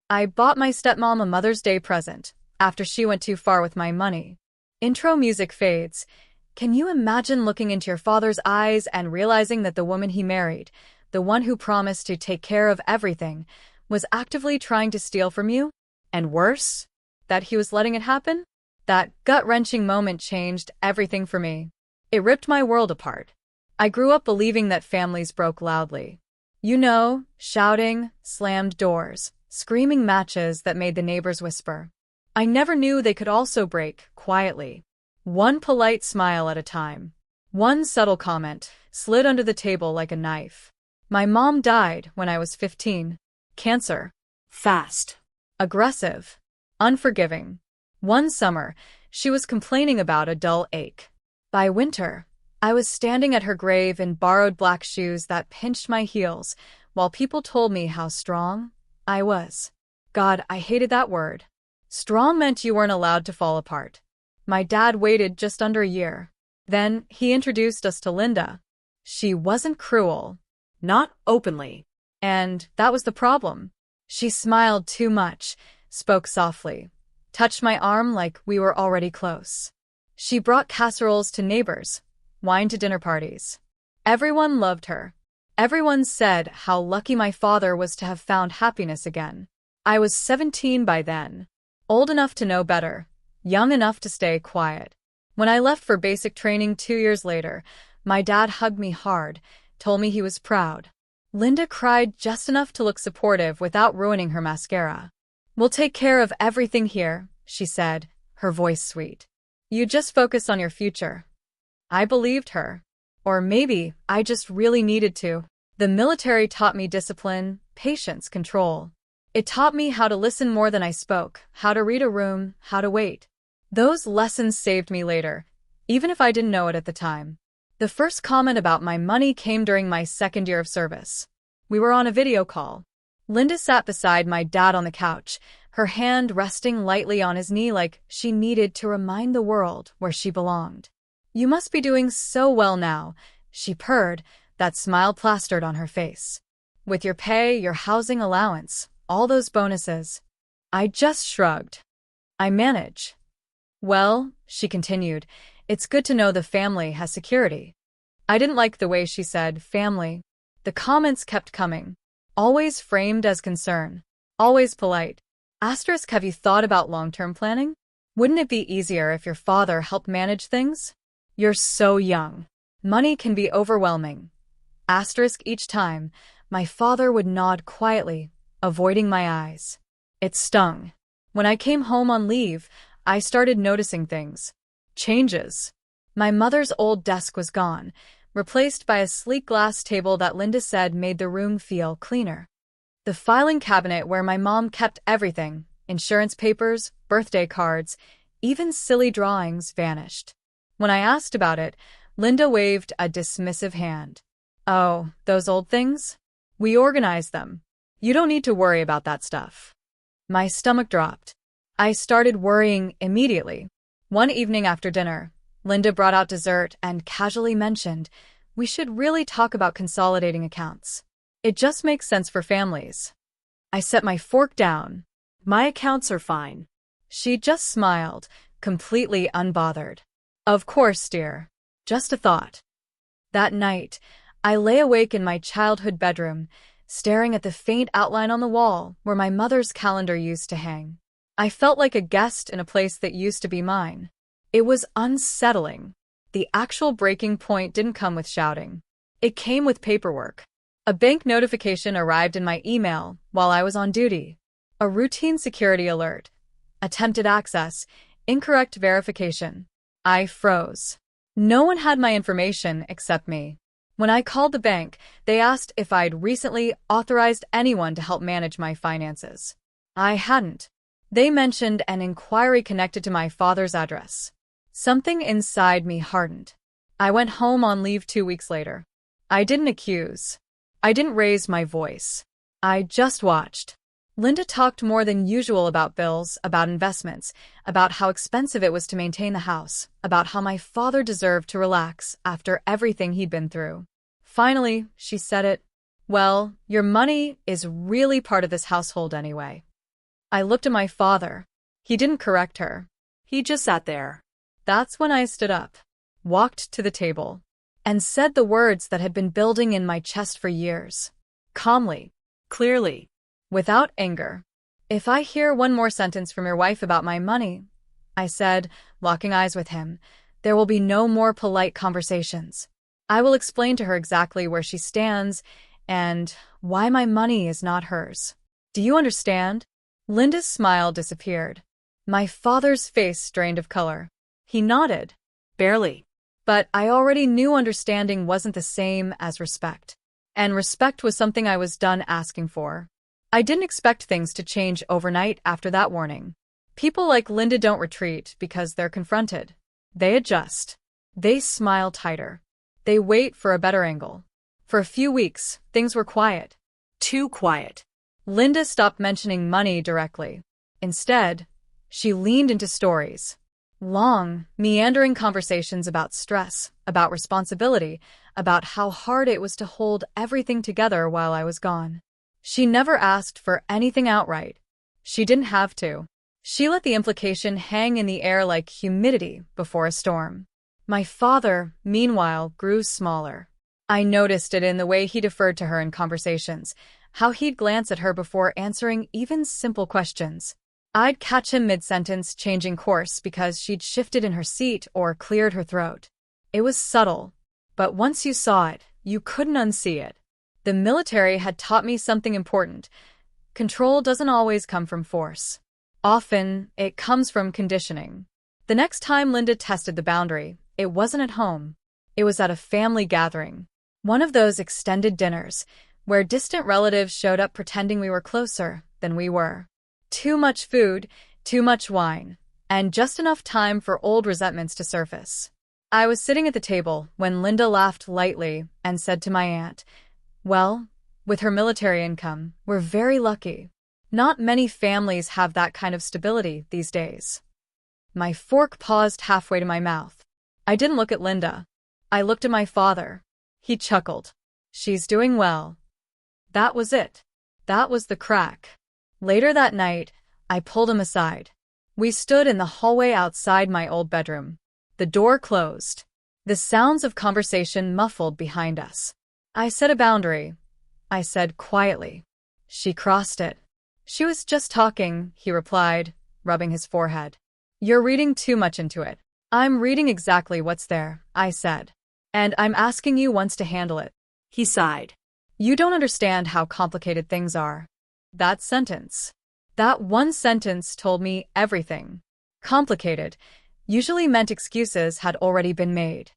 I bought my stepmom a Mother's Day present after she went too far with my money. Intro music fades. Can you imagine looking into your father's eyes and realizing that the woman he married, the one who promised to take care of everything, was actively trying to steal from you? And worse, that he was letting it happen? That gut-wrenching moment changed everything for me. It ripped my world apart. I grew up believing that families broke loudly. You know, shouting, slammed doors, screaming matches that made the neighbors whisper. I never knew they could also break quietly. One polite smile at a time. One subtle comment slid under the table like a knife. My mom died when I was 15. Cancer. Fast. Aggressive. Unforgiving. One summer, she was complaining about a dull ache. By winter, I was standing at her grave in borrowed black shoes that pinched my heels, while people told me how strong I was. God, I hated that word. Strong meant you weren't allowed to fall apart. My dad waited just under a year. Then he introduced us to Linda. She wasn't cruel. Not openly. And that was the problem. She smiled too much, spoke softly, touched my arm like we were already close. She brought casseroles to neighbors, wine to dinner parties. Everyone loved her. Everyone said how lucky my father was to have found happiness again. I was 17 by then, old enough to know better, young enough to stay quiet. When I left for basic training 2 years later, my dad hugged me hard, told me he was proud. Linda cried just enough to look supportive without ruining her mascara. "We'll take care of everything here," she said, her voice sweet. "You just focus on your future." I believed her. Or maybe I just really needed to. The military taught me discipline, patience, control. It taught me how to listen more than I spoke, how to read a room, how to wait. Those lessons saved me later, even if I didn't know it at the time. The first comment about my money came during my second year of service. We were on a video call. Linda sat beside my dad on the couch, her hand resting lightly on his knee like she needed to remind the world where she belonged. "You must be doing so well now," she purred, that smile plastered on her face. "With your pay, your housing allowance, all those bonuses." I just shrugged. "I manage." "Well," she continued, "it's good to know the family has security." I didn't like the way she said family. The comments kept coming, always framed as concern, always polite. Asterisk, have you thought about long-term planning? Wouldn't it be easier if your father helped manage things? You're so young. Money can be overwhelming. Asterisk, each time, my father would nod quietly, avoiding my eyes. It stung. When I came home on leave, I started noticing things. Changes. My mother's old desk was gone, replaced by a sleek glass table that Linda said made the room feel cleaner. The filing cabinet where my mom kept everything, insurance papers, birthday cards, even silly drawings, vanished. When I asked about it, Linda waved a dismissive hand. "Oh, those old things? We organized them. You don't need to worry about that stuff." My stomach dropped. I started worrying immediately. One evening after dinner, Linda brought out dessert and casually mentioned, "We should really talk about consolidating accounts. It just makes sense for families." I set my fork down. "My accounts are fine." She just smiled, completely unbothered. "Of course, dear. Just a thought." That night, I lay awake in my childhood bedroom, staring at the faint outline on the wall where my mother's calendar used to hang. I felt like a guest in a place that used to be mine. It was unsettling. The actual breaking point didn't come with shouting. It came with paperwork. A bank notification arrived in my email while I was on duty. A routine security alert. Attempted access. Incorrect verification. I froze. No one had my information except me. When I called the bank, they asked if I'd recently authorized anyone to help manage my finances. I hadn't. They mentioned an inquiry connected to my father's address. Something inside me hardened. I went home on leave 2 weeks later. I didn't accuse. I didn't raise my voice. I just watched. Linda talked more than usual about bills, about investments, about how expensive it was to maintain the house, about how my father deserved to relax after everything he'd been through. Finally, she said it. "Well, your money is really part of this household anyway." I looked at my father. He didn't correct her. He just sat there. That's when I stood up, walked to the table, and said the words that had been building in my chest for years. Calmly, clearly, without anger. If I hear one more sentence from your wife about my money, I said, locking eyes with him, there will be no more polite conversations. I will explain to her exactly where she stands and why my money is not hers. Do you understand? Linda's smile disappeared. My father's face drained of color. He nodded. Barely. But I already knew understanding wasn't the same as respect. And respect was something I was done asking for. I didn't expect things to change overnight after that warning. People like Linda don't retreat because they're confronted. They adjust. They smile tighter. They wait for a better angle. For a few weeks, things were quiet. Too quiet. Linda stopped mentioning money directly. Instead, she leaned into stories. Long, meandering conversations about stress, about responsibility, about how hard it was to hold everything together while I was gone. She never asked for anything outright. She didn't have to. She let the implication hang in the air like humidity before a storm. My father, meanwhile, grew smaller. I noticed it in the way he deferred to her in conversations, how he'd glance at her before answering even simple questions. I'd catch him mid-sentence changing course because she'd shifted in her seat or cleared her throat. It was subtle, but once you saw it, you couldn't unsee it. The military had taught me something important. Control doesn't always come from force. Often, it comes from conditioning. The next time Linda tested the boundary, it wasn't at home. It was at a family gathering. One of those extended dinners, where distant relatives showed up pretending we were closer than we were. Too much food, too much wine, and just enough time for old resentments to surface. I was sitting at the table when Linda laughed lightly and said to my aunt, "Well, with her military income, we're very lucky. Not many families have that kind of stability these days." My fork paused halfway to my mouth. I didn't look at Linda. I looked at my father. He chuckled. "She's doing well." That was it. That was the crack. Later that night, I pulled him aside. We stood in the hallway outside my old bedroom. The door closed. The sounds of conversation muffled behind us. I set a boundary. I said quietly. She crossed it. "She was just talking," he replied, rubbing his forehead. "You're reading too much into it." "I'm reading exactly what's there," I said. "And I'm asking you once to handle it." He sighed. "You don't understand how complicated things are." That sentence. That one sentence told me everything. Complicated usually meant excuses had already been made.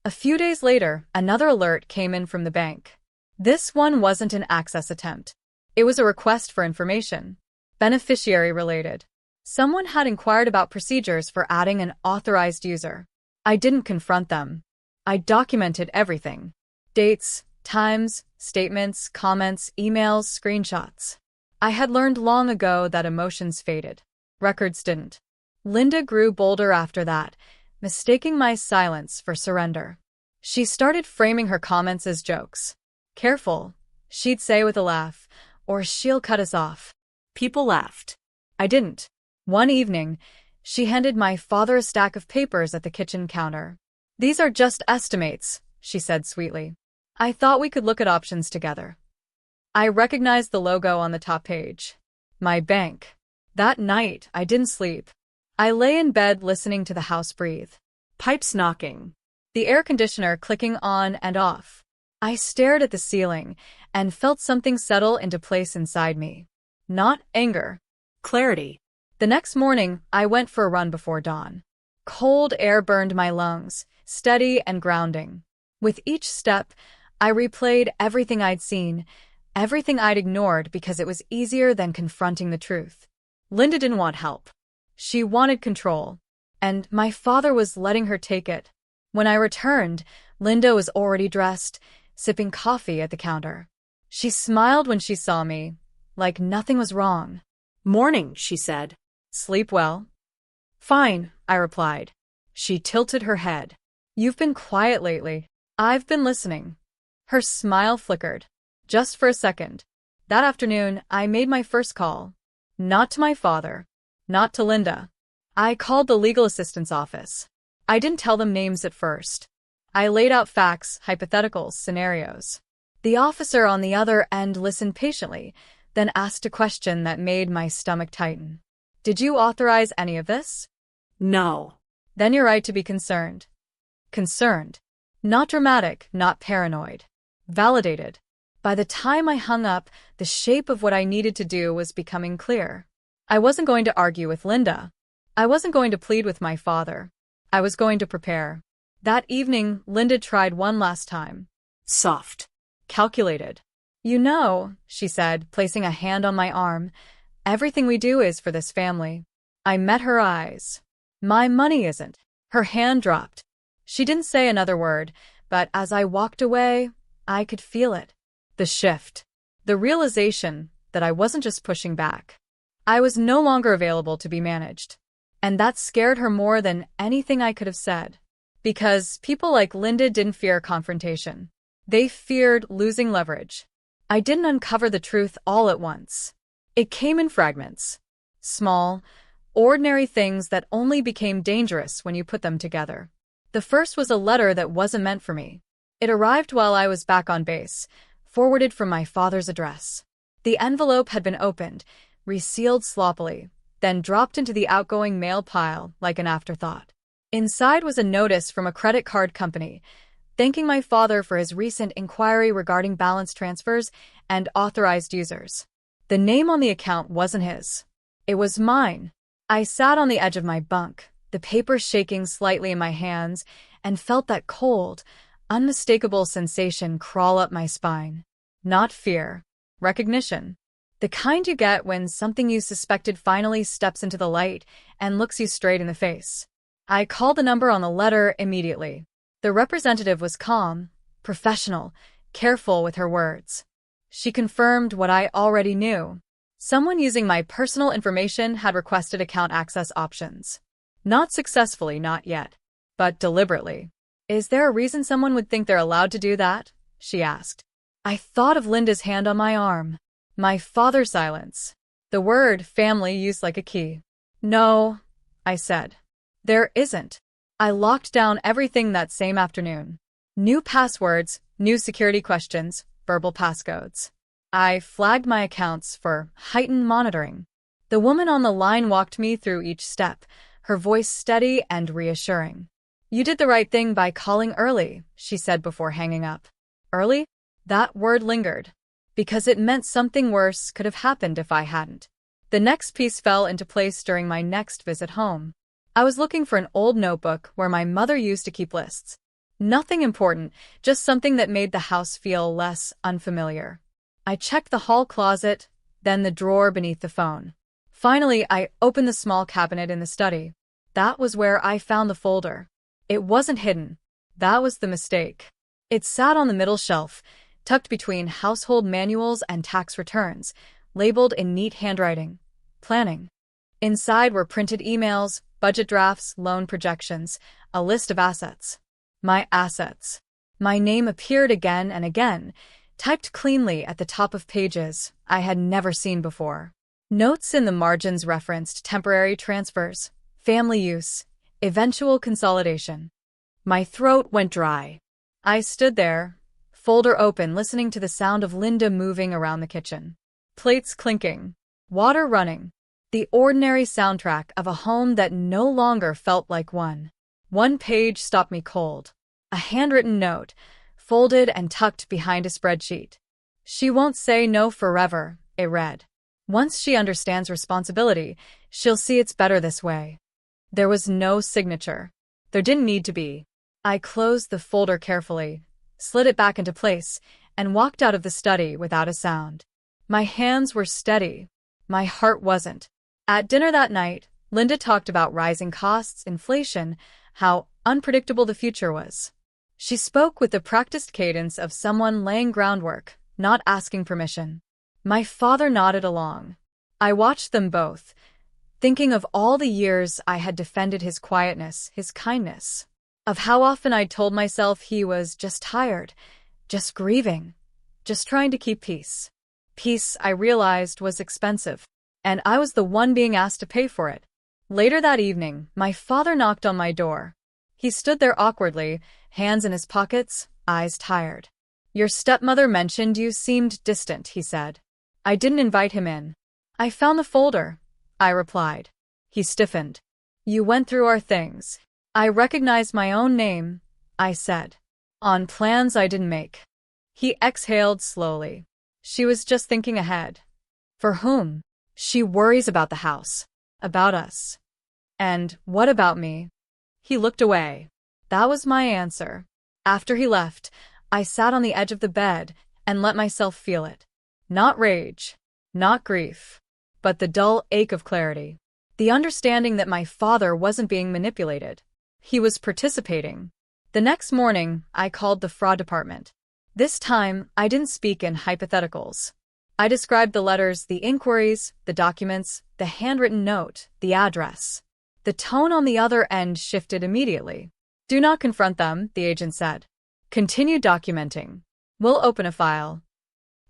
A few days later, another alert came in from the bank. This one wasn't an access attempt. It was a request for information. Beneficiary related. Someone had inquired about procedures for adding an authorized user. I didn't confront them. I documented everything. Dates, times, statements, comments, emails, screenshots. I had learned long ago that emotions faded. Records didn't. Linda grew bolder after that, mistaking my silence for surrender. She started framing her comments as jokes. "Careful," she'd say with a laugh, "or she'll cut us off." People laughed. I didn't. One evening, she handed my father a stack of papers at the kitchen counter. "These are just estimates," she said sweetly. "I thought we could look at options together." I recognized the logo on the top page. My bank. That night, I didn't sleep. I lay in bed listening to the house breathe. Pipes knocking. The air conditioner clicking on and off. I stared at the ceiling and felt something settle into place inside me. Not anger. Clarity. The next morning, I went for a run before dawn. Cold air burned my lungs, steady and grounding. With each step, I replayed everything I'd seen, everything I'd ignored because it was easier than confronting the truth. Linda didn't want help. She wanted control, and my father was letting her take it. When I returned, Linda was already dressed, sipping coffee at the counter. She smiled when she saw me, like nothing was wrong. "Morning," she said. "Sleep well?" "Fine," I replied. She tilted her head. "You've been quiet lately." "I've been listening." Her smile flickered. Just for a second. That afternoon, I made my first call. Not to my father. Not to Linda. I called the legal assistance office. I didn't tell them names at first. I laid out facts, hypotheticals, scenarios. The officer on the other end listened patiently, then asked a question that made my stomach tighten. Did you authorize any of this? No. Then you're right to be concerned. Concerned. Not dramatic, not paranoid. Validated. By the time I hung up, the shape of what I needed to do was becoming clear. I wasn't going to argue with Linda. I wasn't going to plead with my father. I was going to prepare. That evening, Linda tried one last time. Soft. Calculated. You know, she said, placing a hand on my arm, everything we do is for this family. I met her eyes. My money isn't. Her hand dropped. She didn't say another word, but as I walked away, I could feel it. The shift. The realization that I wasn't just pushing back. I was no longer available to be managed. And that scared her more than anything I could have said. Because people like Linda didn't fear confrontation. They feared losing leverage. I didn't uncover the truth all at once. It came in fragments. Small, ordinary things that only became dangerous when you put them together. The first was a letter that wasn't meant for me. It arrived while I was back on base, forwarded from my father's address. The envelope had been opened, resealed sloppily, then dropped into the outgoing mail pile like an afterthought. Inside was a notice from a credit card company, thanking my father for his recent inquiry regarding balance transfers and authorized users. The name on the account wasn't his. It was mine. I sat on the edge of my bunk, the paper shaking slightly in my hands, and felt that cold, unmistakable sensation crawl up my spine. Not fear. Recognition. The kind you get when something you suspected finally steps into the light and looks you straight in the face. I called the number on the letter immediately. The representative was calm, professional, careful with her words. She confirmed what I already knew. Someone using my personal information had requested account access options. Not successfully, not yet, but deliberately. Is there a reason someone would think they're allowed to do that? She asked. I thought of Linda's hand on my arm. My father's silence. The word family used like a key. No, I said. There isn't. I locked down everything that same afternoon. New passwords, new security questions, verbal passcodes. I flagged my accounts for heightened monitoring. The woman on the line walked me through each step, her voice steady and reassuring. You did the right thing by calling early, she said before hanging up. Early? That word lingered. Because it meant something worse could have happened if I hadn't. The next piece fell into place during my next visit home. I was looking for an old notebook where my mother used to keep lists. Nothing important, just something that made the house feel less unfamiliar. I checked the hall closet, then the drawer beneath the phone. Finally, I opened the small cabinet in the study. That was where I found the folder. It wasn't hidden. That was the mistake. It sat on the middle shelf, tucked between household manuals and tax returns, labeled in neat handwriting. Planning. Inside were printed emails, budget drafts, loan projections, a list of assets. My assets. My name appeared again and again, typed cleanly at the top of pages I had never seen before. Notes in the margins referenced temporary transfers, family use, eventual consolidation. My throat went dry. I stood there, folder open, listening to the sound of Linda moving around the kitchen. Plates clinking, water running. The ordinary soundtrack of a home that no longer felt like one. One page stopped me cold. A handwritten note, folded and tucked behind a spreadsheet. She won't say no forever, it read. Once she understands responsibility, she'll see it's better this way. There was no signature. There didn't need to be. I closed the folder carefully, slid it back into place, and walked out of the study without a sound. My hands were steady. My heart wasn't. At dinner that night, Linda talked about rising costs, inflation, how unpredictable the future was. She spoke with the practiced cadence of someone laying groundwork, not asking permission. My father nodded along. I watched them both, thinking of all the years I had defended his quietness, his kindness, of how often I'd told myself he was just tired, just grieving, just trying to keep peace. Peace, I realized, was expensive. and I was the one being asked to pay for it. Later that evening, my father knocked on my door. He stood there awkwardly, hands in his pockets, eyes tired. "Your stepmother mentioned you seemed distant," he said. I didn't invite him in. "I found the folder," I replied. He stiffened. "You went through our things." "I recognized my own name," I said. "On plans I didn't make." He exhaled slowly. "She was just thinking ahead." "For whom?" "She worries about the house. About us." "And what about me?" He looked away. That was my answer. After he left, I sat on the edge of the bed and let myself feel it. Not rage, not grief, but the dull ache of clarity. The understanding that my father wasn't being manipulated. He was participating. The next morning, I called the fraud department. This time, I didn't speak in hypotheticals. I described the letters, the inquiries, the documents, the handwritten note, the address. The tone on the other end shifted immediately. "Do not confront them," the agent said. "Continue documenting. We'll open a file."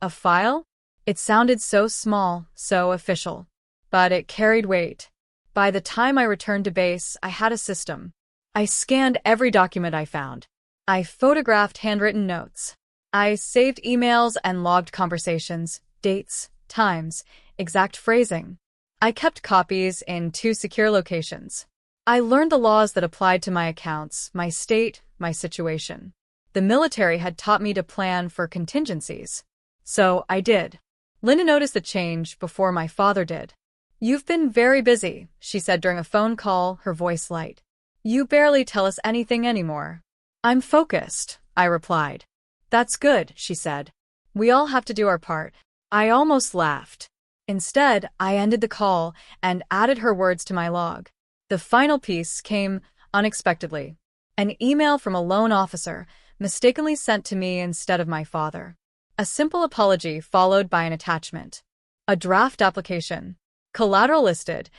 A file? It sounded so small, so official. But it carried weight. By the time I returned to base, I had a system. I scanned every document I found. I photographed handwritten notes. I saved emails and logged conversations, dates, times, exact phrasing. I kept copies in 2 secure locations. I learned the laws that applied to my accounts, my state, my situation. The military had taught me to plan for contingencies. So I did. Linda noticed the change before my father did. "You've been very busy," she said during a phone call, her voice light. "You barely tell us anything anymore." "I'm focused," I replied. "That's good," she said. "We all have to do our part." I almost laughed. Instead, I ended the call and added her words to my log. The final piece came unexpectedly. An email from a loan officer, mistakenly sent to me instead of my father. A simple apology followed by an attachment. A draft application. Collateral listed.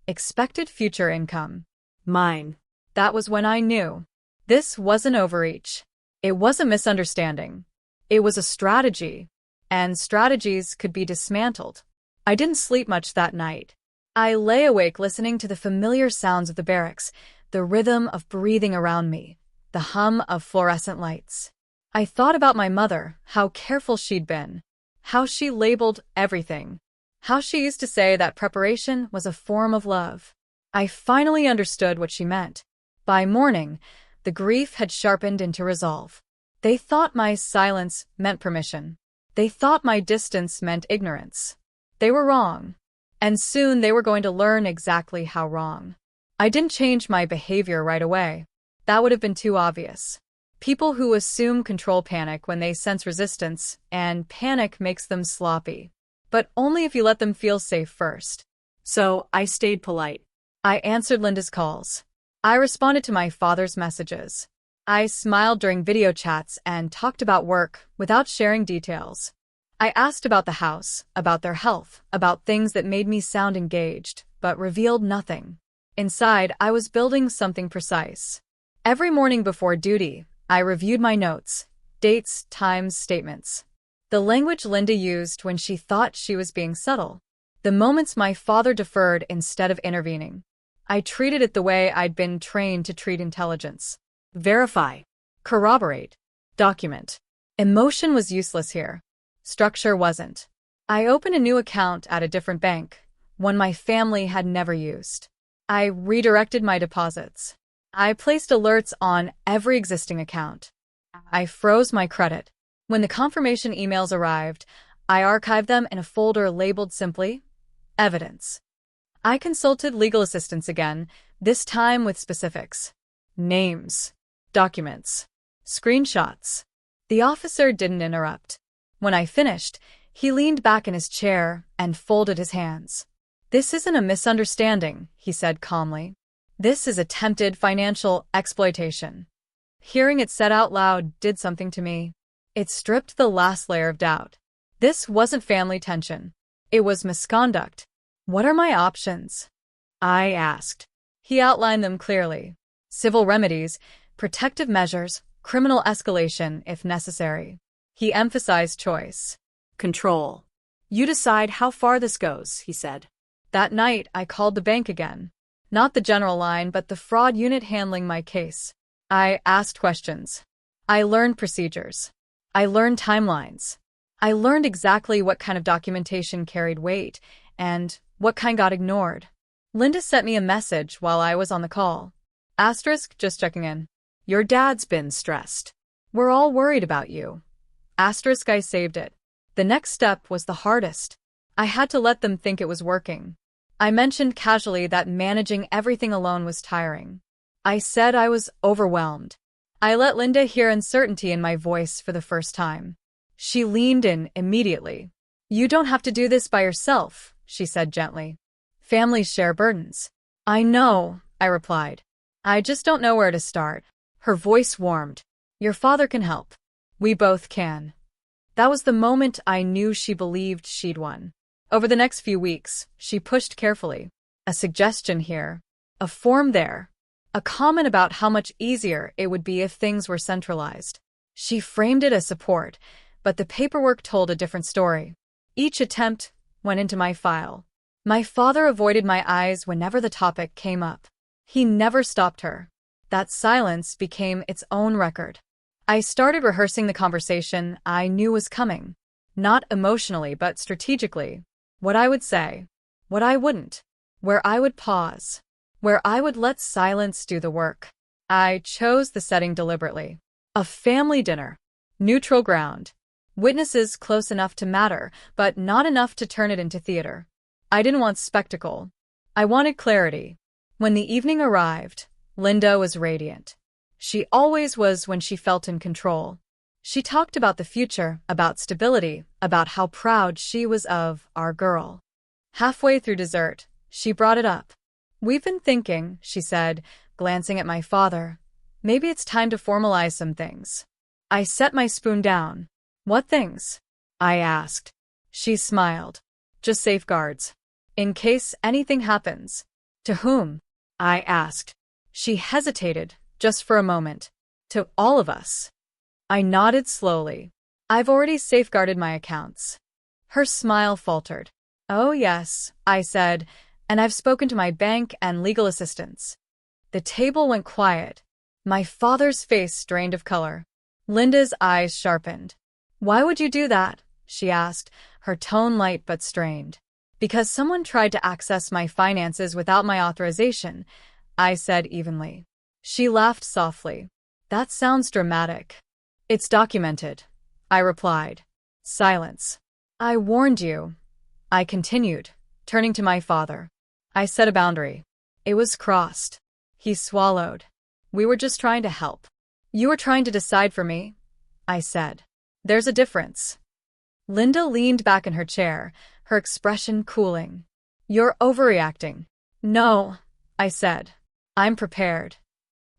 Expected future income. Mine. That was when I knew. This wasn't overreach. It was a misunderstanding. It was a strategy. And strategies could be dismantled. I didn't sleep much that night. I lay awake listening to the familiar sounds of the barracks, the rhythm of breathing around me, the hum of fluorescent lights. I thought about my mother, how careful she'd been, how she labeled everything, how she used to say that preparation was a form of love. I finally understood what she meant. By morning, the grief had sharpened into resolve. They thought my silence meant permission. They thought my distance meant ignorance. They were wrong. And soon they were going to learn exactly how wrong. I didn't change my behavior right away. That would have been too obvious. People who assume control panic when they sense resistance, and panic makes them sloppy. But only if you let them feel safe first. So I stayed polite. I answered Linda's calls. I responded to my father's messages. I smiled during video chats and talked about work without sharing details. I asked about the house, about their health, about things that made me sound engaged, but revealed nothing. Inside, I was building something precise. Every morning before duty, I reviewed my notes, dates, times, statements. The language Linda used when she thought she was being subtle. The moments my father deferred instead of intervening. I treated it the way I'd been trained to treat intelligence. Verify. Corroborate. Document. Emotion was useless here. Structure wasn't. I opened a new account at a different bank, one my family had never used. I redirected my deposits. I placed alerts on every existing account. I froze my credit. When the confirmation emails arrived, I archived them in a folder labeled simply, Evidence. I consulted legal assistance again, this time with specifics. Names. Documents. Screenshots. The officer didn't interrupt. When I finished, he leaned back in his chair and folded his hands. "This isn't a misunderstanding," he said calmly. "This is attempted financial exploitation." Hearing it said out loud did something to me. It stripped the last layer of doubt. This wasn't family tension. It was misconduct. "What are my options?" I asked. He outlined them clearly. Civil remedies, protective measures, criminal escalation if necessary. He emphasized choice. Control. "You decide how far this goes," he said. That night, I called the bank again. Not the general line, but the fraud unit handling my case. I asked questions. I learned procedures. I learned timelines. I learned exactly what kind of documentation carried weight and what kind got ignored. Linda sent me a message while I was on the call. Asterisk, just checking in. Your dad's been stressed. We're all worried about you. Asterisk, I saved it. The next step was the hardest. I had to let them think it was working. I mentioned casually that managing everything alone was tiring. I said I was overwhelmed. I let Linda hear uncertainty in my voice for the first time. She leaned in immediately. You don't have to do this by yourself, she said gently. Families share burdens. I know, I replied. I just don't know where to start. Her voice warmed. Your father can help. We both can. That was the moment I knew she believed she'd won. Over the next few weeks, she pushed carefully. A suggestion here, a form there, a comment about how much easier it would be if things were centralized. She framed it as support, but the paperwork told a different story. Each attempt went into my file. My father avoided my eyes whenever the topic came up. He never stopped her. That silence became its own record. I started rehearsing the conversation I knew was coming. Not emotionally, but strategically. What I would say, what I wouldn't, where I would pause, where I would let silence do the work. I chose the setting deliberately. A family dinner. Neutral ground. Witnesses close enough to matter, but not enough to turn it into theater. I didn't want spectacle. I wanted clarity. When the evening arrived, Linda was radiant. She always was when she felt in control. She talked about the future, about stability, about how proud she was of our girl. Halfway through dessert, she brought it up. We've been thinking, she said, glancing at my father. Maybe it's time to formalize some things. I set my spoon down. What things? I asked. She smiled. Just safeguards. In case anything happens. To whom? I asked. She hesitated, just for a moment. To all of us. I nodded slowly. I've already safeguarded my accounts. Her smile faltered. Oh yes, I said, and I've spoken to my bank and legal assistants. The table went quiet. My father's face drained of color. Linda's eyes sharpened. Why would you do that? She asked, her tone light but strained. Because someone tried to access my finances without my authorization, I said evenly. She laughed softly. That sounds dramatic. It's documented, I replied. Silence. I warned you. I continued, turning to my father. I set a boundary. It was crossed. He swallowed. We were just trying to help. You were trying to decide for me, I said. There's a difference. Linda leaned back in her chair, her expression cooling. You're overreacting. No, I said. I'm prepared.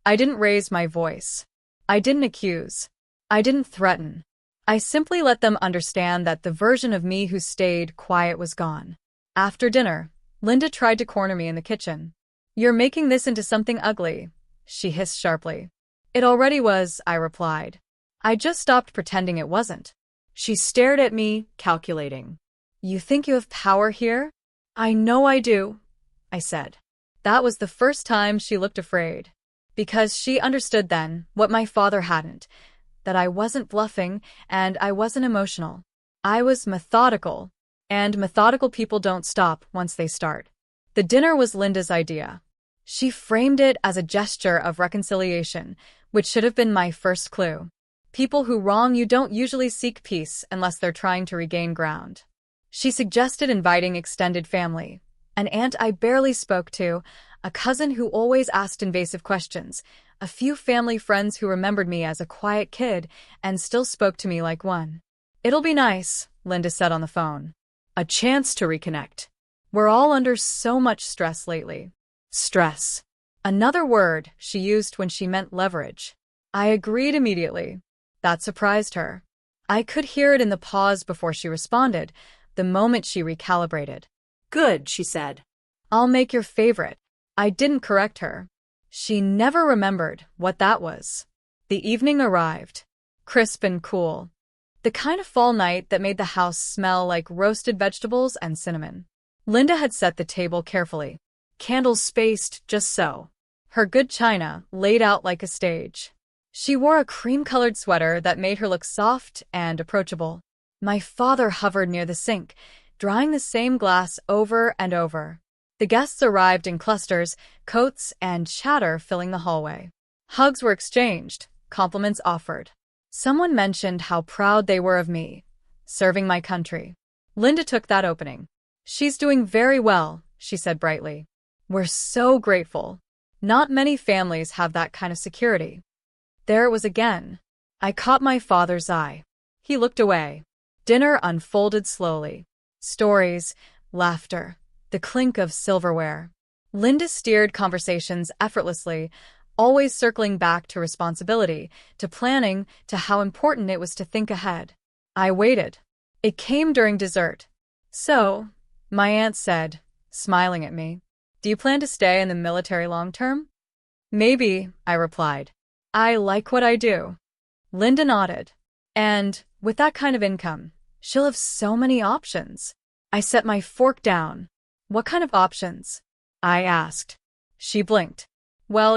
I didn't raise my voice. I didn't accuse. I didn't threaten. I simply let them understand that the version of me who stayed quiet was gone. After dinner, Linda tried to corner me in the kitchen. You're making this into something ugly, she hissed sharply. It already was, I replied. I just stopped pretending it wasn't. She stared at me, calculating. You think you have power here? I know I do, I said. That was the first time she looked afraid. Because she understood then what my father hadn't, that I wasn't bluffing and I wasn't emotional. I was methodical, and methodical people don't stop once they start. The dinner was Linda's idea. She framed it as a gesture of reconciliation, which should have been my first clue. People who wrong you don't usually seek peace unless they're trying to regain ground. She suggested inviting extended family, an aunt I barely spoke to, a cousin who always asked invasive questions, a few family friends who remembered me as a quiet kid and still spoke to me like one. It'll be nice, Linda said on the phone. A chance to reconnect. We're all under so much stress lately. Stress. Another word she used when she meant leverage. I agreed immediately. That surprised her. I could hear it in the pause before she responded, the moment she recalibrated. Good, she said. I'll make your favorite. I didn't correct her. She never remembered what that was. The evening arrived. Crisp and cool. The kind of fall night that made the house smell like roasted vegetables and cinnamon. Linda had set the table carefully. Candles spaced just so. Her good china laid out like a stage. She wore a cream-colored sweater that made her look soft and approachable. My father hovered near the sink, drying the same glass over and over. The guests arrived in clusters, coats and chatter filling the hallway. Hugs were exchanged, compliments offered. Someone mentioned how proud they were of me, serving my country. Linda took that opening. "She's doing very well," she said brightly. "We're so grateful. Not many families have that kind of security." There it was again. I caught my father's eye. He looked away. Dinner unfolded slowly. Stories, laughter, the clink of silverware. Linda steered conversations effortlessly, always circling back to responsibility, to planning, to how important it was to think ahead. I waited. It came during dessert. "So," my aunt said, smiling at me, "do you plan to stay in the military long term?" "Maybe," I replied. "I like what I do." Linda nodded. "And, with that kind of income, she'll have so many options." I set my fork down. "What kind of options?" I asked. She blinked. "Well,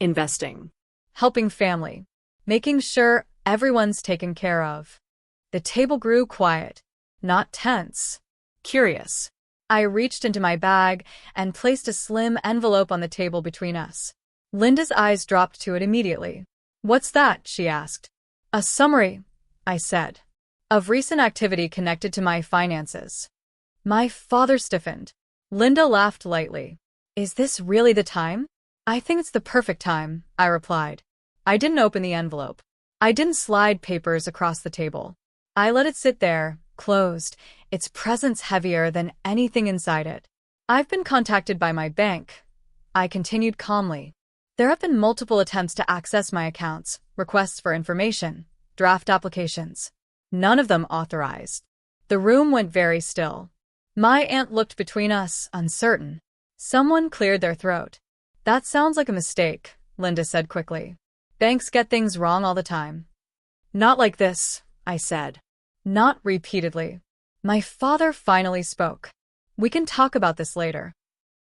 Investing. helping family, making sure everyone's taken care of." The table grew quiet, not tense, curious. I reached into my bag and placed a slim envelope on the table between us. Linda's eyes dropped to it immediately. "What's that?" she asked. "A summary," I said, "of recent activity connected to my finances." My father stiffened. Linda laughed lightly. "Is this really the time?" "I think it's the perfect time," I replied. I didn't open the envelope. I didn't slide papers across the table. I let it sit there, closed, its presence heavier than anything inside it. "I've been contacted by my bank," I continued calmly. "There have been multiple attempts to access my accounts, requests for information, draft applications. None of them authorized." The room went very still. My aunt looked between us, uncertain. Someone cleared their throat. "That sounds like a mistake," Linda said quickly. "Banks get things wrong all the time." "Not like this," I said. "Not repeatedly." My father finally spoke. "We can talk about this later."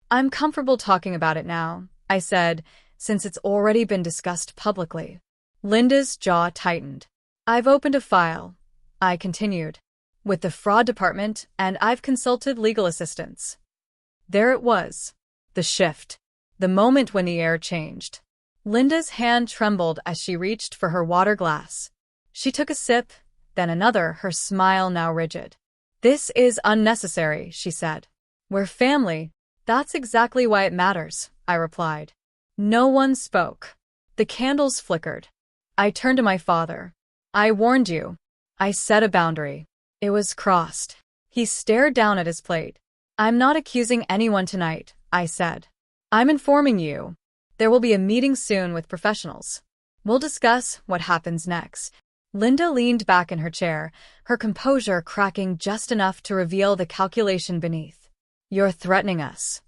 "I'm comfortable talking about it now," I said, "since it's already been discussed publicly." Linda's jaw tightened. "I've opened a file," I continued, "with the fraud department, and I've consulted legal assistance." There it was. The shift. The moment when the air changed. Linda's hand trembled as she reached for her water glass. She took a sip, then another, her smile now rigid. "This is unnecessary," she said. "We're family." "That's exactly why it matters," I replied. No one spoke. The candles flickered. I turned to my father. "I warned you." I set a boundary. It was crossed. He stared down at his plate. "I'm not accusing anyone tonight," I said. "I'm informing you. There will be a meeting soon with professionals. We'll discuss what happens next." Linda leaned back in her chair, her composure cracking just enough to reveal the calculation beneath. "You're threatening us."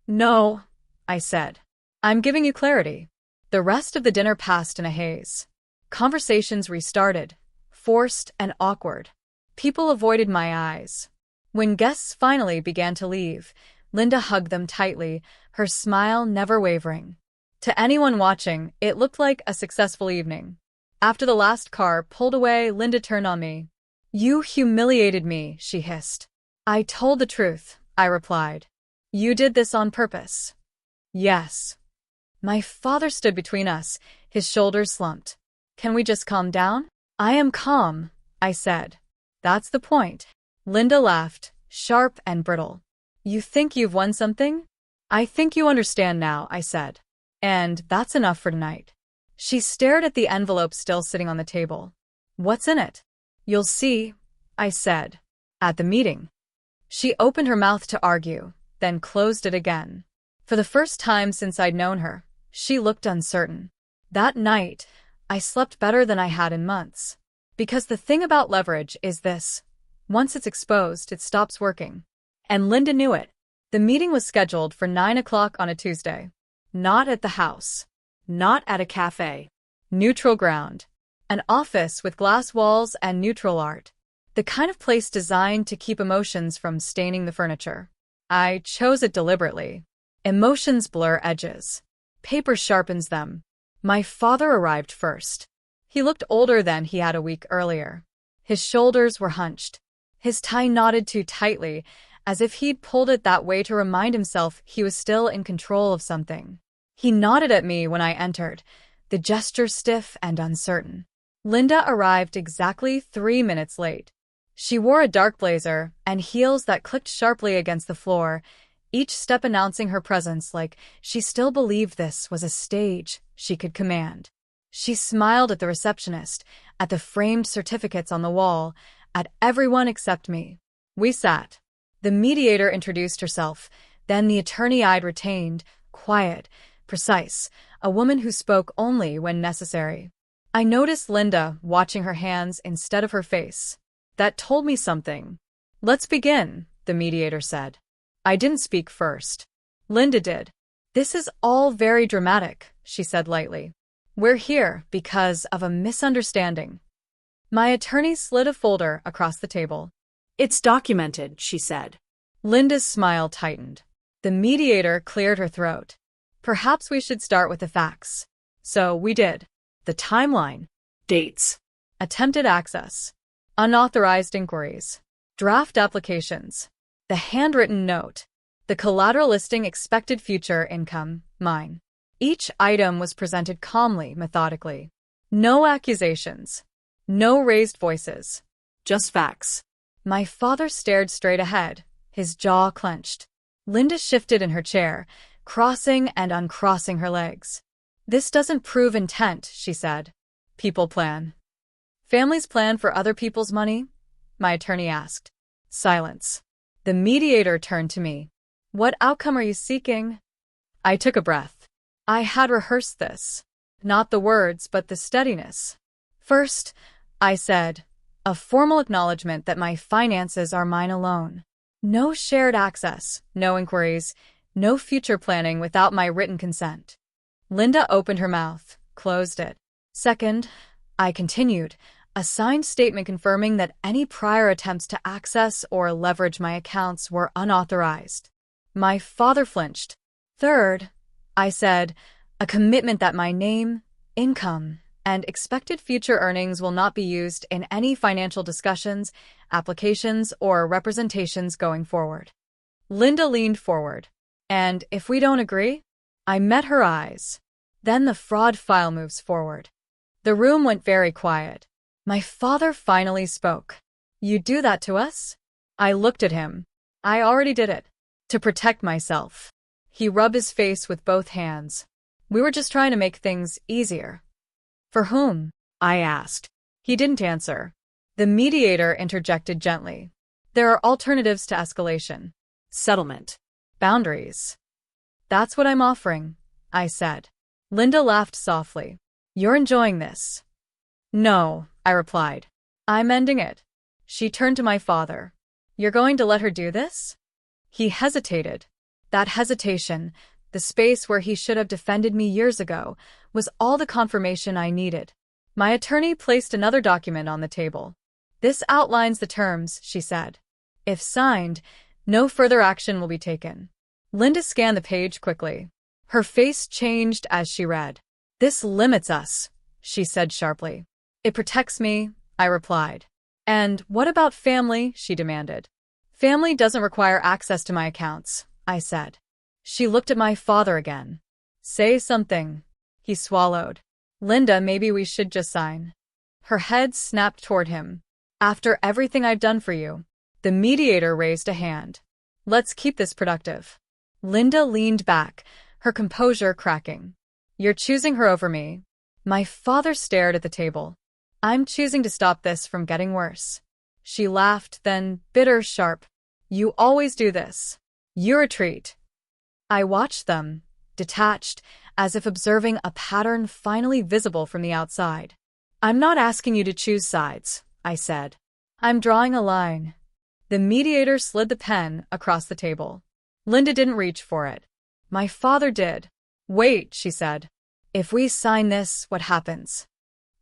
"No," I said. "I'm giving you clarity." The rest of the dinner passed in a haze. Conversations restarted, forced and awkward. People avoided my eyes. When guests finally began to leave, Linda hugged them tightly, her smile never wavering. To anyone watching, it looked like a successful evening. After the last car pulled away, Linda turned on me. "You humiliated me," she hissed. "I told the truth," I replied. "You did this on purpose." "Yes." My father stood between us, his shoulders slumped. "Can we just calm down?" "I am calm," I said. "That's the point." Linda laughed, sharp and brittle. "You think you've won something?" "I think you understand now," I said. "And that's enough for tonight." She stared at the envelope still sitting on the table. "What's in it?" "You'll see," I said. "At the meeting." She opened her mouth to argue, then closed it again. For the first time since I'd known her, she looked uncertain. That night, I slept better than I had in months. Because the thing about leverage is this. Once it's exposed, it stops working. And Linda knew it. The meeting was scheduled for 9 o'clock on a Tuesday. Not at the house. Not at a cafe. Neutral ground. An office with glass walls and neutral art. The kind of place designed to keep emotions from staining the furniture. I chose it deliberately. Emotions blur edges. Paper sharpens them. My father arrived first. He looked older than he had a week earlier. His shoulders were hunched. His tie knotted too tightly, as if he'd pulled it that way to remind himself he was still in control of something. He nodded at me when I entered, the gesture stiff and uncertain. Linda arrived exactly 3 minutes late. She wore a dark blazer and heels that clicked sharply against the floor, each step announcing her presence like she still believed this was a stage she could command. She smiled at the receptionist, at the framed certificates on the wall, at everyone except me. We sat. The mediator introduced herself, then the attorney I'd retained, quiet, precise, a woman who spoke only when necessary. I noticed Linda watching her hands instead of her face. That told me something. "Let's begin," the mediator said. I didn't speak first. Linda did. "This is all very dramatic," she said lightly. "We're here because of a misunderstanding." My attorney slid a folder across the table. It's documented, she said. Linda's smile tightened. The mediator cleared her throat. "Perhaps we should start with the facts." So we did. The timeline. Dates. Attempted access. Unauthorized inquiries. Draft applications. The handwritten note. The collateral listing expected future income, mine. Each item was presented calmly, methodically. No accusations. No raised voices. Just facts. My father stared straight ahead, his jaw clenched. Linda shifted in her chair, crossing and uncrossing her legs. "This doesn't prove intent," she said. "People plan." "Families plan for other people's money?" my attorney asked. Silence. The mediator turned to me. "What outcome are you seeking?" I took a breath. I had rehearsed this. Not the words, but the steadiness. "First," I said, "a formal acknowledgement that my finances are mine alone. No shared access, no inquiries, no future planning without my written consent." Linda opened her mouth, closed it. "Second," I continued, "a signed statement confirming that any prior attempts to access or leverage my accounts were unauthorized." My father flinched. "Third," I said, "a commitment that my name, income, and expected future earnings will not be used in any financial discussions, applications, or representations going forward." Linda leaned forward. "And if we don't agree?" I met her eyes. "Then the fraud file moves forward." The room went very quiet. My father finally spoke. "You do that to us?" I looked at him. "I already did it. To protect myself." He rubbed his face with both hands. "We were just trying to make things easier." "For whom?" I asked. He didn't answer. The mediator interjected gently. "There are alternatives to escalation. Settlement. Boundaries." "That's what I'm offering," I said. Linda laughed softly. "You're enjoying this." "No," I replied. "I'm ending it." She turned to my father. "You're going to let her do this?" He hesitated. That hesitation, the space where he should have defended me years ago, was all the confirmation I needed. My attorney placed another document on the table. "This outlines the terms," she said. "If signed, no further action will be taken." Linda scanned the page quickly. Her face changed as she read. "This limits us," she said sharply. "It protects me," I replied. "And what about family?" she demanded. "Family doesn't require access to my accounts," I said. She looked at my father again. "Say something." He swallowed. "Linda, maybe we should just sign." Her head snapped toward him. "After everything I've done for you." The mediator raised a hand. "Let's keep this productive." Linda leaned back, her composure cracking. "You're choosing her over me." My father stared at the table. "I'm choosing to stop this from getting worse." She laughed, then, bitter, sharp. "You always do this. You retreat." I watched them, detached, as if observing a pattern finally visible from the outside. "I'm not asking you to choose sides," I said. "I'm drawing a line." The mediator slid the pen across the table. Linda didn't reach for it. My father did. "Wait," she said. "If we sign this, what happens?"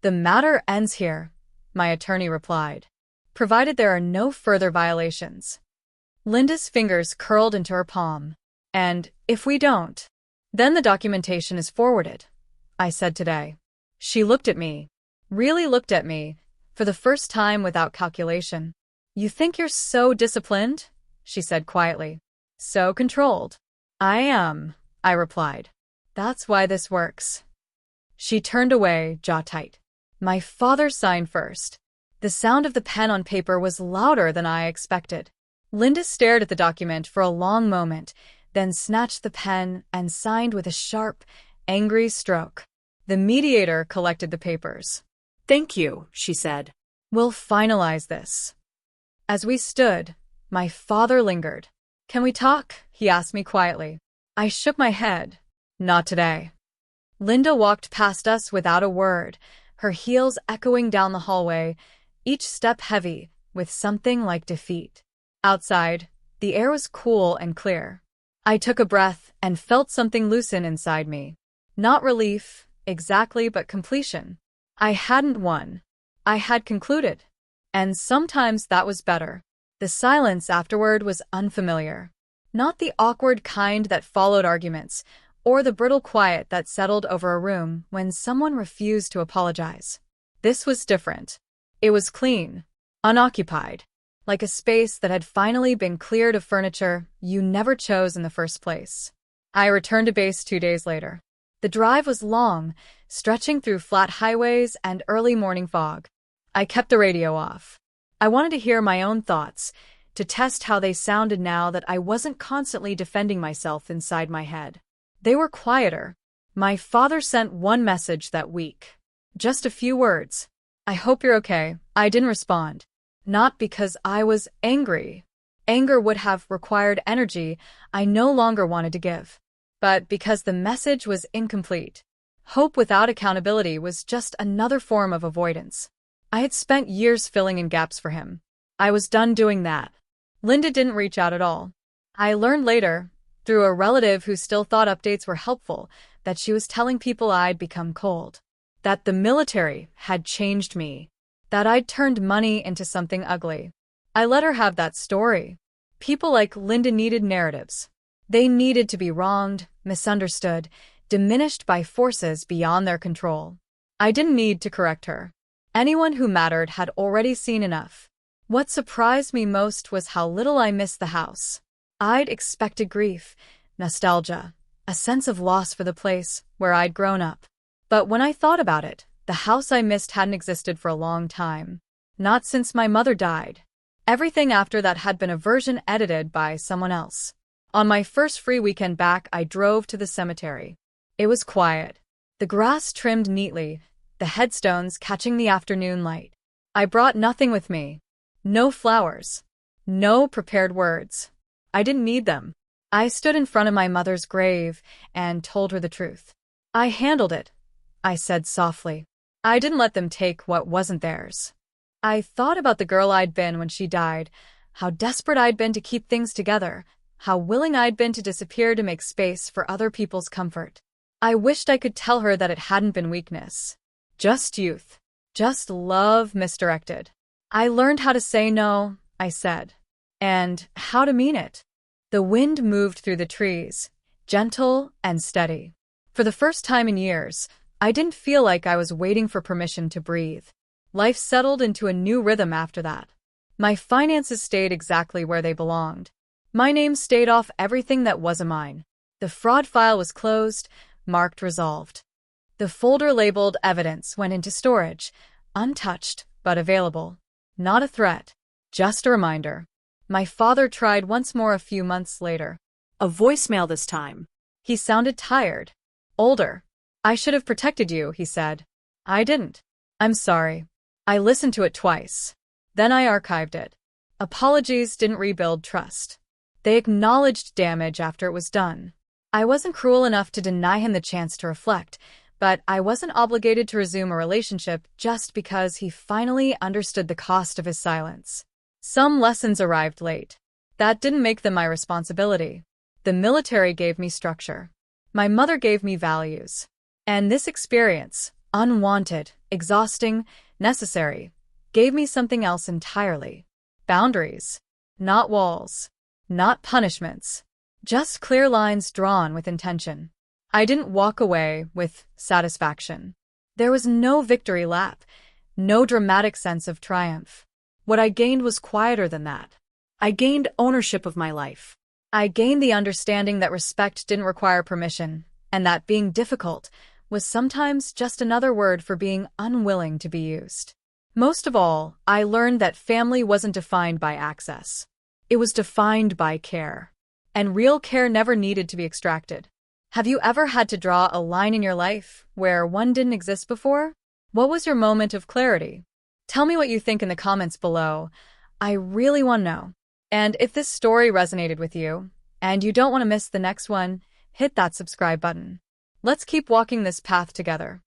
"The matter ends here," my attorney replied. provided there are no further violations. Linda's fingers curled into her palm. And if we don't, then the documentation is forwarded, I said today. She looked at me, really looked at me, for the first time without calculation. You think you're so disciplined? She said quietly. So controlled. I am, I replied. That's why this works. She turned away, jaw tight. My father signed first. The sound of the pen on paper was louder than I expected. Linda stared at the document for a long moment, then snatched the pen and signed with a sharp, angry stroke. The mediator collected the papers. Thank you, she said. We'll finalize this. As we stood, my father lingered. Can we talk? He asked me quietly. I shook my head. Not today. Linda walked past us without a word, her heels echoing down the hallway, each step heavy with something like defeat. Outside, the air was cool and clear. I took a breath and felt something loosen inside me. Not relief, exactly, but completion. I hadn't won. I had concluded. And sometimes that was better. The silence afterward was unfamiliar. Not the awkward kind that followed arguments, or the brittle quiet that settled over a room when someone refused to apologize. This was different. It was clean, unoccupied, like a space that had finally been cleared of furniture you never chose in the first place. I returned to base 2 days later. The drive was long, stretching through flat highways and early morning fog. I kept the radio off. I wanted to hear my own thoughts, to test how they sounded now that I wasn't constantly defending myself inside my head. They were quieter. My father sent one message that week. Just a few words. I hope you're okay. I didn't respond. Not because I was angry. Anger would have required energy I no longer wanted to give. But because the message was incomplete. Hope without accountability was just another form of avoidance. I had spent years filling in gaps for him. I was done doing that. Linda didn't reach out at all. I learned later, through a relative who still thought updates were helpful, that she was telling people I'd become cold. That the military had changed me. That I'd turned money into something ugly. I let her have that story. People like Linda needed narratives. They needed to be wronged, misunderstood, diminished by forces beyond their control. I didn't need to correct her. Anyone who mattered had already seen enough. What surprised me most was how little I missed the house. I'd expected grief, nostalgia, a sense of loss for the place where I'd grown up. But when I thought about it, the house I missed hadn't existed for a long time. Not since my mother died. Everything after that had been a version edited by someone else. On my first free weekend back, I drove to the cemetery. It was quiet. The grass trimmed neatly, the headstones catching the afternoon light. I brought nothing with me. No flowers. No prepared words. I didn't need them. I stood in front of my mother's grave and told her the truth. I handled it, I said softly. I didn't let them take what wasn't theirs. I thought about the girl I'd been when she died, how desperate I'd been to keep things together, how willing I'd been to disappear to make space for other people's comfort. I wished I could tell her that it hadn't been weakness. Just youth. Just love misdirected. I learned how to say no, I said. And how to mean it. The wind moved through the trees, gentle and steady. For the first time in years, I didn't feel like I was waiting for permission to breathe. Life settled into a new rhythm after that. My finances stayed exactly where they belonged. My name stayed off everything that wasn't mine. The fraud file was closed, marked resolved. The folder labeled evidence went into storage, untouched but available. Not a threat, just a reminder. My father tried once more a few months later. A voicemail this time. He sounded tired. Older. I should have protected you, he said. I didn't. I'm sorry. I listened to it twice. Then I archived it. Apologies didn't rebuild trust. They acknowledged damage after it was done. I wasn't cruel enough to deny him the chance to reflect, but I wasn't obligated to resume a relationship just because he finally understood the cost of his silence. Some lessons arrived late. That didn't make them my responsibility. The military gave me structure. My mother gave me values. And this experience, unwanted, exhausting, necessary, gave me something else entirely. Boundaries. Not walls. Not punishments. Just clear lines drawn with intention. I didn't walk away with satisfaction. There was no victory lap, no dramatic sense of triumph. What I gained was quieter than that. I gained ownership of my life. I gained the understanding that respect didn't require permission, and that being difficult was sometimes just another word for being unwilling to be used. Most of all, I learned that family wasn't defined by access. It was defined by care. And real care never needed to be extracted. Have you ever had to draw a line in your life where one didn't exist before? What was your moment of clarity? Tell me what you think in the comments below. I really want to know. And if this story resonated with you, and you don't want to miss the next one, hit that subscribe button. Let's keep walking this path together.